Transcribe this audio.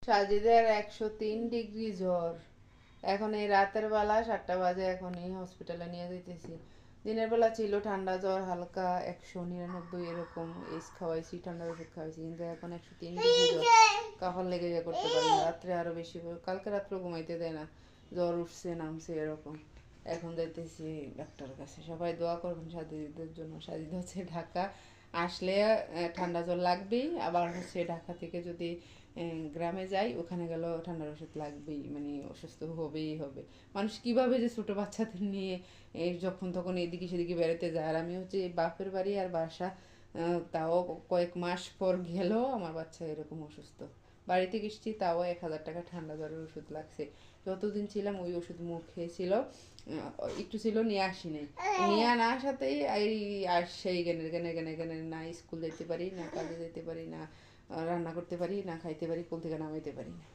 সাজিদের 103 degree জ্বর। এখন এই রাতের বেলা 7টা বাজে, এখন এই হসপিটালে নিয়ে যাইতেছি। দিনের বেলা ছিল ঠান্ডা জ্বর হালকা 199 এরকম, এস খাওয়াইছি, ঠান্ডার ওষুধ খাওয়াইছি, কিন্তু এখন 103 ডিগ্রি জ্বর। কাফার লেগে যা করতে পারি না, রাত্রে আরো বেশি কালকে রাত্রে ঘুমাইতে দেয় না, জ্বর উঠছে নামছে এরকম। এখন যাইতেছি ডাক্তারের কাছে। সবাই দোয়া করবেন সাজিদের জন্য। সাজিদ হচ্ছে ঢাকা আসলে ঠান্ডা জ্বর লাগবেই, আবার হচ্ছে ঢাকা থেকে যদি গ্রামে যাই, ওখানে গেলেও ঠান্ডার ওষুধ লাগবেই, মানে অসুস্থ হবেই হবে। মানুষ কিভাবে যে ছোট বাচ্চাদের নিয়ে এই যখন তখন এদিকে সেদিকে বেড়াতে যায়, আর আমি হচ্ছে বাপের বাড়ি আর বাসা, তাও কয়েক মাস পর গেলেও আমার বাচ্চা এরকম অসুস্থ। বাড়িতে গেছি তাও 1,000 টাকা ঠান্ডা জ্বরের ওষুধ লাগছে। যতদিন ছিলাম ওই ওষুধ মুখে ছিল, একটু ছিল, নিয়ে আসি নাই। নিয়ে না আসাতেই এই আসছেই গেনের গেনের গেনের গেনের, না স্কুল যেতে পারি, না কাজে যেতে পারি, না রান্না করতে পারি, না খাইতে পারি, কোল থেকে নামাইতে পারি না।